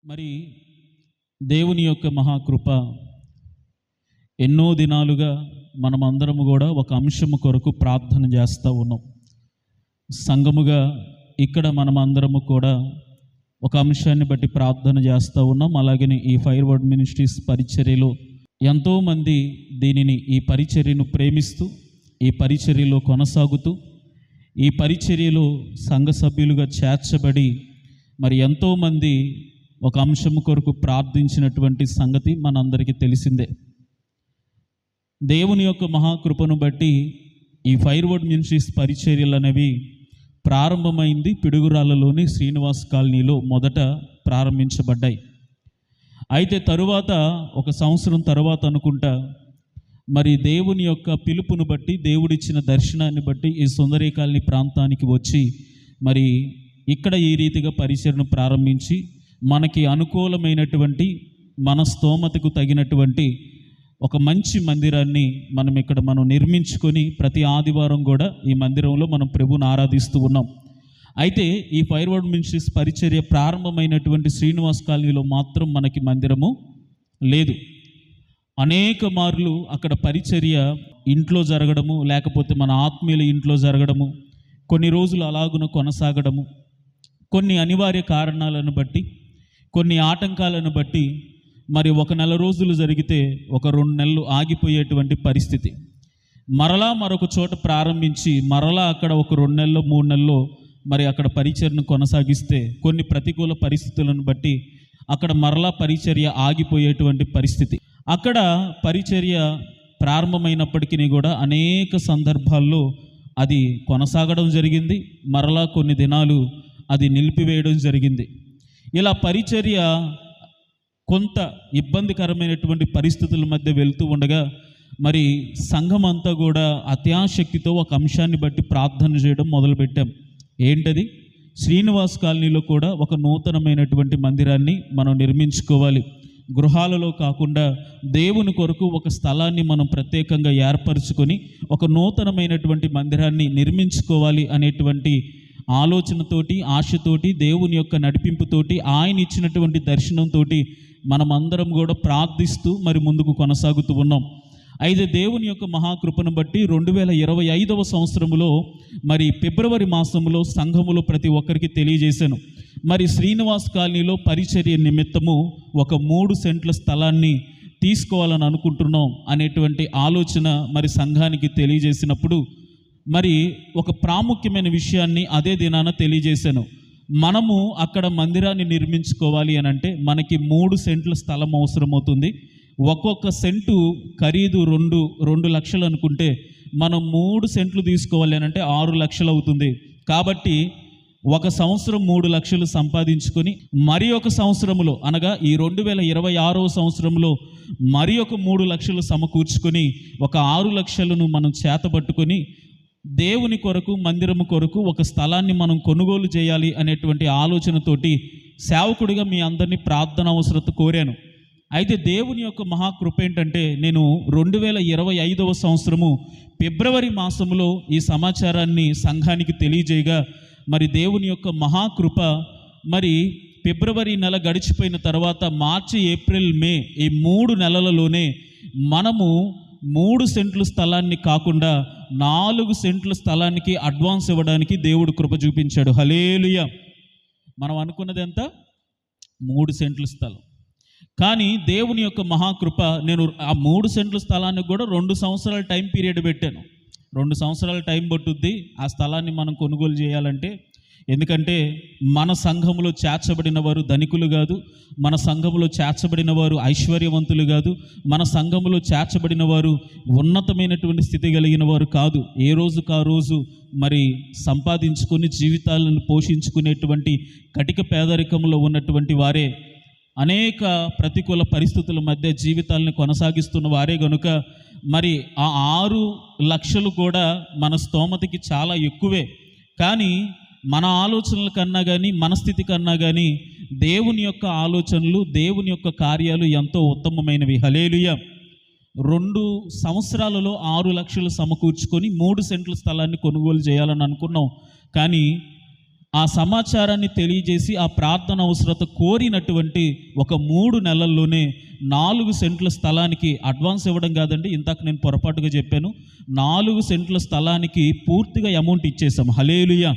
మరి దేవుని యొక్క మహాకృప ఎన్నో దినాలుగా మనమందరము కూడా ఒక అంశము కొరకు ప్రార్థన చేస్తూ ఉన్నాం. సంఘముగా ఇక్కడ మనమందరము కూడా ఒక అంశాన్ని బట్టి ప్రార్థన చేస్తూ ఉన్నాం. అలాగని ఈ ఫైర్ వర్డ్ మినిస్ట్రీస్ పరిచర్యలో ఎంతోమంది ఈ పరిచర్యను ప్రేమిస్తూ ఈ పరిచర్యలో కొనసాగుతూ ఈ పరిచర్యలో సంఘ సభ్యులుగా చేర్చబడి మరి ఎంతోమంది ఒక అంశము కొరకు ప్రార్థించినటువంటి సంగతి మనందరికీ తెలిసిందే. దేవుని యొక్క మహాకృపను బట్టి ఈ ఫైర్ వర్డ్ మినిస్ట్రీస్ పరిచర్యలు అనేవి ప్రారంభమైంది పిడుగురాళ్ళలోని శ్రీనివాస్ కాలనీలో మొదట ప్రారంభించబడ్డాయి. అయితే తరువాత ఒక సంవత్సరం తర్వాత అనుకుంటా మరి దేవుని యొక్క పిలుపును బట్టి దేవుడిచ్చిన దర్శనాన్ని బట్టి ఈ సుందరీ కాలనీ ప్రాంతానికి వచ్చి మరి ఇక్కడ ఈ రీతిగా పరిచర్ను ప్రారంభించి మనకి అనుకూలమైనటువంటి మన స్తోమతకు తగినటువంటి ఒక మంచి మందిరాన్ని మనం నిర్మించుకొని ప్రతి ఆదివారం కూడా ఈ మందిరంలో మనం ప్రభువుని ఆరాధిస్తూ ఉన్నాం. అయితే ఈ ఫైర్ వర్డ్ మినిస్ట్రీస్ పరిచర్య ప్రారంభమైనటువంటి శ్రీనివాస్ కాలనీలో మాత్రం మనకి మందిరము లేదు. అనేక మార్లు అక్కడ పరిచర్య ఇంట్లో జరగడము, లేకపోతే మన ఆత్మీయుల ఇంట్లో జరగడము, కొన్ని రోజులు అలాగున కొనసాగడము, కొన్ని అనివార్య కారణాలను బట్టి, కొన్ని ఆటంకాలను బట్టి మరి ఒక నెల రోజులు జరిగితే ఒక 2 నెలలు ఆగిపోయేటువంటి పరిస్థితి. మరలా మరొక చోట ప్రారంభించి మరలా అక్కడ ఒక 2 నెలల్లో 3 నెలల్లో మరి అక్కడ పరిచర్యను కొనసాగిస్తే కొన్ని ప్రతికూల పరిస్థితులను బట్టి అక్కడ మరలా పరిచర్య ఆగిపోయేటువంటి పరిస్థితి. అక్కడ పరిచర్య ప్రారంభమైనప్పటికీ కూడా అనేక సందర్భాల్లో అది కొనసాగడం జరిగింది, మరలా కొన్ని దినాలు అది నిలిపివేయడం జరిగింది. ఇలా పరిచర్య కొంత ఇబ్బందికరమైనటువంటి పరిస్థితుల మధ్య వెళ్తూ ఉండగా మరి సంఘం అంతా కూడా అత్యాశక్తితో ఒక అంశాన్ని బట్టి ప్రార్థన చేయడం మొదలుపెట్టాం. ఏంటది? శ్రీనివాస్ కాలనీలో కూడా ఒక నూతనమైనటువంటి మందిరాన్ని మనం నిర్మించుకోవాలి. గృహాలలో కాకుండా దేవుని కొరకు ఒక స్థలాన్ని మనం ప్రత్యేకంగా ఏర్పరచుకొని ఒక నూతనమైనటువంటి మందిరాన్ని నిర్మించుకోవాలి అనేటువంటి ఆలోచనతోటి, ఆశతోటి, దేవుని యొక్క నడిపింపుతోటి, ఆయన ఇచ్చినటువంటి దర్శనంతో మనమందరం కూడా ప్రార్థిస్తూ మరి ముందుకు కొనసాగుతూ ఉన్నాం. అయితే దేవుని యొక్క మహాకృపను బట్టి 2025వ సంవత్సరంలో మరి ఫిబ్రవరి మాసంలో సంఘములో ప్రతి ఒక్కరికి తెలియజేశాను. మరి శ్రీనివాస్ కాలనీలో పరిచర్య నిమిత్తము ఒక 3 సెంట్ల స్థలాన్ని తీసుకోవాలని అనుకుంటున్నాం అనేటువంటి ఆలోచన మరి సంఘానికి తెలియజేసినప్పుడు మరి ఒక ప్రాముఖ్యమైన విషయాన్ని అదే దినాన తెలియజేశాను. మనము అక్కడ మందిరాన్ని నిర్మించుకోవాలి అని అంటే మనకి 3 సెంట్ల స్థలం అవసరమవుతుంది. ఒక్కొక్క సెంటు ఖరీదు 2 లక్షలు అనుకుంటే మనం 3 సెంట్లు తీసుకోవాలి అని అంటే 6 లక్షలు అవుతుంది. కాబట్టి ఒక సంవత్సరం 3 లక్షలు సంపాదించుకొని మరి ఒక సంవత్సరంలో అనగా ఈ 2026వ సంవత్సరంలో మరి ఒక 3 లక్షలు సమకూర్చుకొని ఒక 6 లక్షలను మనం చేతబట్టుకొని దేవుని కొరకు, మందిరము కొరకు ఒక స్థలాన్ని మనం కొనుగోలు చేయాలి అనేటువంటి ఆలోచనతోటి సేవకుడిగా మీ అందరినీ ప్రార్థన అవసరత కోరాను. అయితే దేవుని యొక్క మహాకృప ఏంటంటే నేను 2025వ సంవత్సరము ఫిబ్రవరి మాసంలో ఈ సమాచారాన్ని సంఘానికి తెలియజేయగా మరి దేవుని యొక్క మహాకృప మరి ఫిబ్రవరి నెల గడిచిపోయిన తర్వాత మార్చి, ఏప్రిల్, మే ఈ 3 నెలలలోనే మనము 3 సెంట్ల స్థలాన్ని కాకుండా 4 సెంట్ల స్థలానికి అడ్వాన్స్ ఇవ్వడానికి దేవుడు కృప చూపించాడు. హల్లెలూయా. మనం అనుకున్నది ఎంత? 3 సెంట్ల స్థలం. కానీ దేవుని యొక్క మహాకృప నేను ఆ 3 సెంట్ల స్థలానికి కూడా 2 సంవత్సరాల టైం పీరియడ్ పెట్టాను. 2 సంవత్సరాల టైం పట్టుద్ది ఆ స్థలాన్ని మనం కొనుగోలు చేయాలంటే. ఎందుకంటే మన సంఘములో చేర్చబడిన వారు ధనికులు కాదు, మన సంఘములో చేర్చబడిన వారు ఐశ్వర్యవంతులు కాదు, మన సంఘములో చేర్చబడిన వారు ఉన్నతమైనటువంటి స్థితి కలిగిన వారు కాదు. ఏ రోజుకు ఆ రోజు మరి సంపాదించుకొని జీవితాలను పోషించుకునేటువంటి కటిక పేదరికంలో ఉన్నటువంటి వారే, అనేక ప్రతికూల పరిస్థితుల మధ్య జీవితాలను కొనసాగిస్తున్న వారే గనుక మరి ఆ 6 లక్షలు కూడా మన స్తోమతకి చాలా ఎక్కువే. కానీ మన ఆలోచనల కన్నా కానీ, మన స్థితి కన్నా కానీ దేవుని యొక్క ఆలోచనలు, దేవుని యొక్క కార్యాలు ఎంతో ఉత్తమమైనవి. హల్లెలూయా. 2 సంవత్సరాలలో 6 లక్షలు సమకూర్చుకొని 3 సెంట్ల స్థలాన్ని కొనుగోలు చేయాలని అనుకున్నాం. కానీ ఆ సమాచారాన్ని తెలియజేసి ఆ ప్రార్థన అవసరత కోరినటువంటి ఒక 3 నెలల్లోనే 4 సెంట్ల స్థలానికి అడ్వాన్స్ ఇవ్వడం కాదండి, ఇంతకు నేను పొరపాటుగా చెప్పాను. 4 సెంట్ల స్థలానికి పూర్తిగా అమౌంట్ ఇచ్చేసాం. హల్లెలూయా.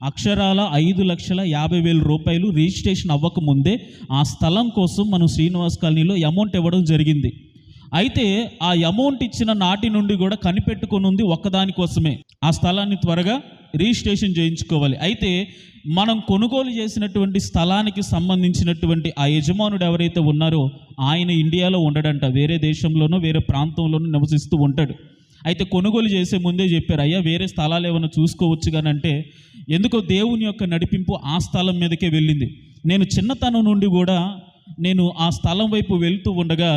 అక్షరాల 5,50,000 రూపాయలు రిజిస్ట్రేషన్ అవ్వకముందే ఆ స్థలం కోసం మనం శ్రీనివాస్ కాలనీలో అమౌంట్ ఇవ్వడం జరిగింది. అయితే ఆ అమౌంట్ ఇచ్చిన నాటి నుండి కూడా కనిపెట్టుకొని ఉంది ఒక్కదానికోసమే, ఆ స్థలాన్ని త్వరగా రిజిస్ట్రేషన్ చేయించుకోవాలి. అయితే మనం కొనుగోలు చేసినటువంటి స్థలానికి సంబంధించినటువంటి ఆ యజమానుడు ఎవరైతే ఉన్నారో ఆయన ఇండియాలో ఉండడంట, వేరే దేశంలోనో వేరే ప్రాంతంలోనో నివసిస్తూ ఉంటాడు. అయితే కొనుగోలు చేసే ముందే చెప్పారు, అయ్యా వేరే స్థలాలు ఏమైనా చూసుకోవచ్చు కానీ అంటే ఎందుకో దేవుని యొక్క నడిపింపు ఆ స్థలం మీదకే వెళ్ళింది. నేను చిన్నతనం నుండి కూడా నేను ఆ స్థలం వైపు వెళ్తూ ఉండగా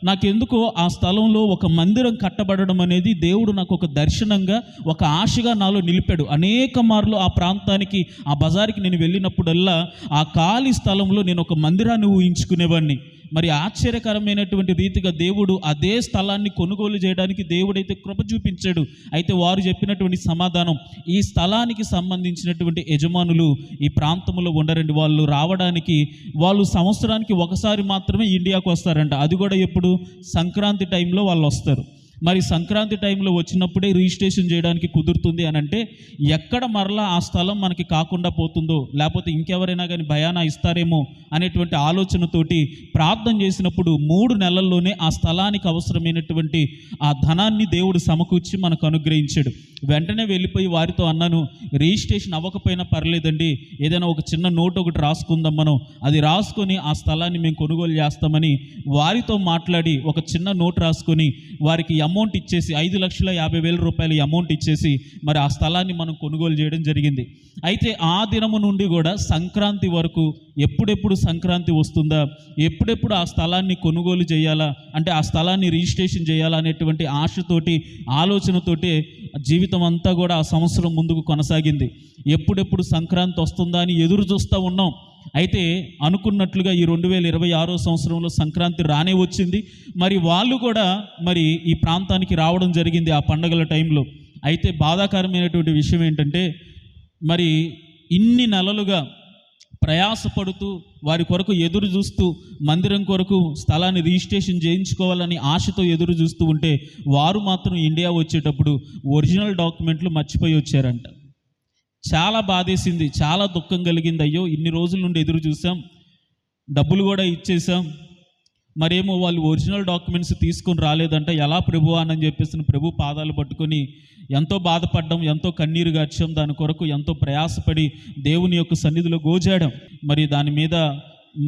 నాకెందుకో ఆ స్థలంలో ఒక మందిరం కట్టబడడం అనేది దేవుడు నాకు ఒక దర్శనంగా, ఒక ఆశగా నాలో నిలిపాడు. అనేక మార్లు ఆ ప్రాంతానికి, ఆ బజార్కి నేను వెళ్ళినప్పుడల్లా ఆ ఖాళీ స్థలంలో నేను ఒక మందిరాన్ని ఊహించుకునేవాడిని. మరి ఆశ్చర్యకరమైనటువంటి రీతిగా దేవుడు అదే స్థలాన్ని కొనుగోలు చేయడానికి దేవుడైతే కృప చూపించాడు. అయితే వారు చెప్పినటువంటి సమాధానం, ఈ స్థలానికి సంబంధించినటువంటి యజమానులు ఈ ప్రాంతంలో ఉండరండి, వాళ్ళు రావడానికి వాళ్ళు సంవత్సరానికి ఒకసారి మాత్రమే ఇండియాకు వస్తారంట. అది కూడా ఎప్పుడు? సంక్రాంతి టైంలో వాళ్ళు వస్తారు. మరి సంక్రాంతి టైంలో వచ్చినప్పుడే రిజిస్ట్రేషన్ చేయడానికి కుదురుతుంది అని అంటే ఎక్కడ మరలా ఆ స్థలం మనకి కాకుండా పోతుందో, లేకపోతే ఇంకెవరైనా కానీ భయానా ఇస్తారేమో అనేటువంటి ఆలోచనతోటి ప్రార్థన చేసినప్పుడు 3 నెలల్లోనే ఆ స్థలానికి అవసరమైనటువంటి ఆ ధనాన్ని దేవుడు సమకూర్చి మనకు అనుగ్రహించాడు. వెంటనే వెళ్ళిపోయి వారితో అన్నాను, రిజిస్ట్రేషన్ అవ్వకపోయినా పర్లేదండి, ఏదైనా ఒక చిన్న నోట్ ఒకటి రాసుకుందాం, మనం అది రాసుకొని ఆ స్థలాన్ని మేము కొనుగోలు చేస్తామని వారితో మాట్లాడి ఒక చిన్న నోట్ రాసుకొని వారికి అమౌంట్ ఇచ్చేసి 5,50,000 రూపాయలు అమౌంట్ ఇచ్చేసి మరి ఆ స్థలాన్ని మనం కొనుగోలు చేయడం జరిగింది. అయితే ఆ దినము నుండి కూడా సంక్రాంతి వరకు ఎప్పుడెప్పుడు సంక్రాంతి వస్తుందా, ఎప్పుడెప్పుడు ఆ స్థలాన్ని కొనుగోలు చేయాలా, అంటే ఆ స్థలాన్ని రిజిస్ట్రేషన్ చేయాలా అనేటువంటి ఆశతోటి, ఆలోచనతోటి జీవితం అంతా కూడా ఆ సంవత్సరం ముందుకు కొనసాగింది. ఎప్పుడెప్పుడు సంక్రాంతి వస్తుందా అని ఎదురు చూస్తూ ఉన్నాం. అయితే అనుకున్నట్లుగా ఈ 2026 సంవత్సరంలో సంక్రాంతి రానే వచ్చింది. మరి వాళ్ళు కూడా మరి ఈ ప్రాంతానికి రావడం జరిగింది ఆ పండగల టైంలో. అయితే బాధాకరమైనటువంటి విషయం ఏంటంటే మరి ఇన్ని నెలలుగా ప్రయాసపడుతూ వారి కొరకు ఎదురు చూస్తూ మందిరం కొరకు స్థలాన్ని రిజిస్ట్రేషన్ చేయించుకోవాలని ఆశతో ఎదురు చూస్తూ ఉంటే వారు మాత్రం ఇండియా వచ్చేటప్పుడు ఒరిజినల్ డాక్యుమెంట్లు మర్చిపోయి వచ్చారంట. చాలా బాధేసింది, చాలా దుఃఖం కలిగింది. అయ్యో ఇన్ని రోజుల నుండి ఎదురు చూసాం, డబ్బులు కూడా ఇచ్చేసాం, మరేమో వాళ్ళు ఒరిజినల్ డాక్యుమెంట్స్ తీసుకొని రాలేదంట, ఎలా ప్రభువా అని చెప్పేసి ప్రభు పాదాలు పట్టుకొని ఎంతో బాధపడ్డాం, ఎంతో కన్నీరు గార్చాం, దాని కొరకు ఎంతో ప్రయాసపడి దేవుని యొక్క సన్నిధిలో గోజాడం. మరి దాని మీద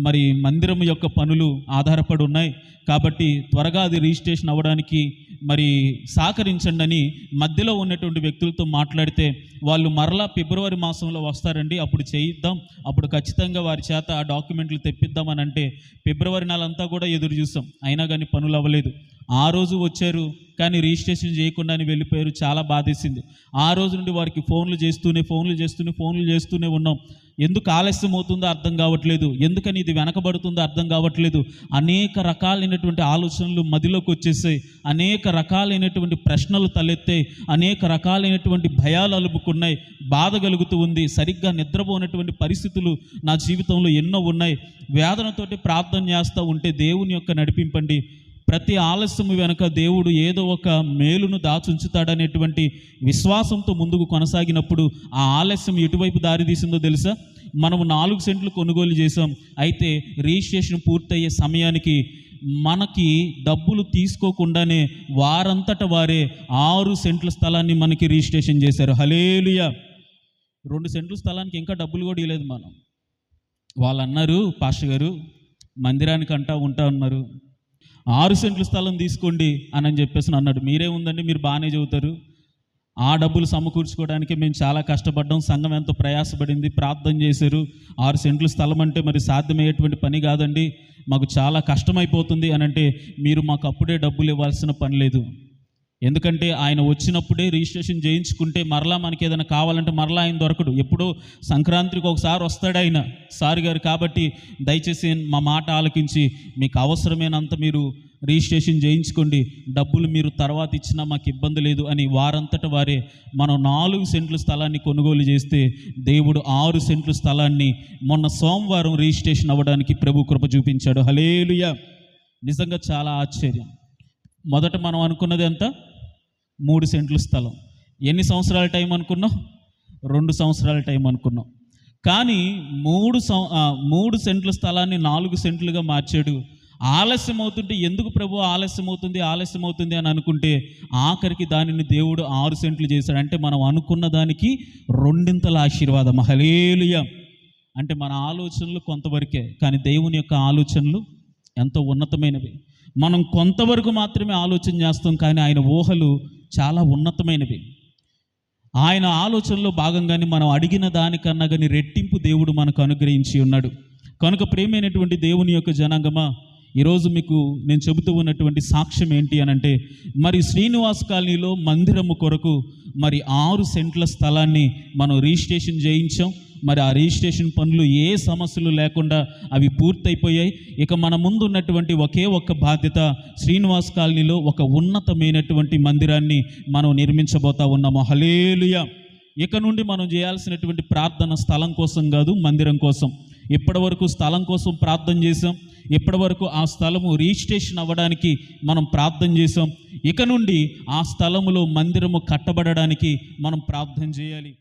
మరి మందిరం యొక్క పనులు ఆధారపడి ఉన్నాయి కాబట్టి త్వరగా అది రిజిస్ట్రేషన్ అవ్వడానికి మరి సహకరించండి అని మధ్యలో ఉన్నటువంటి వ్యక్తులతో మాట్లాడితే వాళ్ళు మరలా ఫిబ్రవరి మాసంలో వస్తారండి, అప్పుడు చేయిద్దాం, అప్పుడు ఖచ్చితంగా వారి చేత ఆ డాక్యుమెంట్లు తెప్పిద్దామని అంటే ఫిబ్రవరి నెల అంతా కూడా ఎదురు చూసాం, అయినా కానీ పనులు అవ్వలేదు. ఆ రోజు వచ్చారు కానీ రిజిస్ట్రేషన్ చేయకుండానే వెళ్ళిపోయారు. చాలా బాధేసింది. ఆ రోజు నుండి వారికి ఫోన్లు చేస్తూనే ఉన్నాం. ఎందుకు ఆలస్యం అవుతుందో అర్థం కావట్లేదు, ఎందుకని ఇది వెనకబడుతుందో అర్థం కావట్లేదు. అనేక రకాలైనటువంటి ఆలోచనలు మదిలోకి వచ్చేసాయి, అనేక రకాలైనటువంటి ప్రశ్నలు తలెత్తాయి, అనేక రకాలైనటువంటి భయాలు అలుపుకున్నాయి, బాధ కలుగుతూ ఉంది. సరిగ్గా నిద్రపోనటువంటి పరిస్థితులు నా జీవితంలో ఎన్నో ఉన్నాయి. వేదనతోటి ప్రార్థన చేస్తూ ఉంటే దేవుని యొక్క నడిపింపండి, ప్రతి ఆలస్యం వెనుక దేవుడు ఏదో ఒక మేలును దాచుంచుతాడనేటువంటి విశ్వాసంతో ముందుకు కొనసాగినప్పుడు ఆ ఆలస్యం ఎటువైపు దారి తీసిందో తెలుసా? మనము 4 సెంట్లు కొనుగోలు చేసాం, అయితే రిజిస్ట్రేషన్ పూర్తయ్యే సమయానికి మనకి డబ్బులు తీసుకోకుండానే వారంతట వారే 6 సెంట్ల స్థలాన్ని మనకి రిజిస్ట్రేషన్ చేశారు. హల్లెలూయా. 2 సెంట్ల స్థలానికి ఇంకా డబ్బులు కూడా ఇవ్వలేదు మనం. వాళ్ళు అన్నారు, పాస్టర్ గారు మందిరానికి ఉంటా ఉన్నారు, 6 సెంట్ల స్థలం తీసుకోండి అని చెప్పేసి అన్నాడు. మీరే ఉందండి, మీరు బాగానే చెబుతారు, ఆ డబ్బులు సమకూర్చుకోవడానికి మేము చాలా కష్టపడ్డాం, సంఘం ఎంతో ప్రయాసపడింది, ప్రార్థన చేశారు, 6 సెంట్ల స్థలం అంటే మరి సాధ్యమయ్యేటువంటి పని కాదండి, మాకు చాలా కష్టమైపోతుంది అని అంటే మీరు మాకు అప్పుడే డబ్బులు ఇవ్వాల్సిన పని లేదు. ఎందుకంటే ఆయన వచ్చినప్పుడే రిజిస్ట్రేషన్ చేయించుకుంటే మరలా మనకి ఏదైనా కావాలంటే మరలా ఆయన దొరకడు. ఎప్పుడో సంక్రాంతికి ఒకసారి వస్తాడు ఆయన సార్ గారు. కాబట్టి దయచేసి మా మాట ఆలకించి మీకు అవసరమైనంత మీరు రిజిస్ట్రేషన్ చేయించుకోండి, డబ్బులు మీరు తర్వాత ఇచ్చినా మాకు ఇబ్బంది లేదు అని వారంతట వారే మనం 4 సెంట్ల స్థలాన్ని కొనుగోలు చేస్తే దేవుడు 6 సెంట్ల స్థలాన్ని మొన్న సోమవారం రిజిస్ట్రేషన్ అవ్వడానికి ప్రభు కృప చూపించాడు. హల్లెలూయా. నిజంగా చాలా ఆశ్చర్యం. మొదట మనం అనుకున్నది ఎంత? 3 సెంట్ల స్థలం. ఎన్ని సంవత్సరాల టైం అనుకున్నాం? 2 సంవత్సరాల టైం అనుకున్నాం. కానీ 3 సెంట్ల స్థలాన్ని 4 సెంట్లుగా మార్చాడు. ఆలస్యం అవుతుంటే ఎందుకు ప్రభు ఆలస్యం అవుతుంది అని అనుకుంటే ఆఖరికి దానిని దేవుడు 6 సెంట్లు చేశాడు. అంటే మనం అనుకున్న దానికి 2 ఆశీర్వాదం. హల్లెలూయా. అంటే మన ఆలోచనలు కొంతవరకే, కానీ దేవుని యొక్క ఆలోచనలు ఎంతో ఉన్నతమైనవి. మనం కొంతవరకు మాత్రమే ఆలోచన చేస్తాం, కానీ ఆయన ఊహలు చాలా ఉన్నతమైనవి. ఆయన ఆలోచనలో భాగంగానే మనం అడిగిన దానికన్నా కానీ రెట్టింపు దేవుడు మనకు అనుగ్రహించి ఉన్నాడు. కనుక ప్రియమైనటువంటి దేవుని యొక్క జనాంగమా, ఈరోజు మీకు నేను చెబుతూ ఉన్నటువంటి సాక్ష్యం ఏంటి అని అంటే, మరి శ్రీనివాస్ కాలనీలో మందిరము కొరకు మరి 6 సెంట్ల స్థలాన్ని మనం రిజిస్ట్రేషన్ చేయించాం. మరి ఆ రిజిస్ట్రేషన్ పనులు ఏ సమస్యలు లేకుండా అవి పూర్తయిపోయాయి. ఇక మన ముందు ఉన్నటువంటి ఒకే ఒక్క బాధ్యత, శ్రీనివాస్ కాలనీలో ఒక ఉన్నతమైనటువంటి మందిరాన్ని మనం నిర్మించబోతా ఉన్నాము. హల్లెలూయా. ఇక నుండి మనం చేయాల్సినటువంటి ప్రార్థన స్థలం కోసం కాదు, మందిరం కోసం. ఇప్పటి వరకు స్థలం కోసం ప్రార్థన చేసాం, ఇప్పటి వరకు ఆ స్థలము రిజిస్ట్రేషన్ అవ్వడానికి మనం ప్రార్థన చేసాం. ఇక నుండి ఆ స్థలములో మందిరము కట్టబడడానికి మనం ప్రార్థన చేయాలి.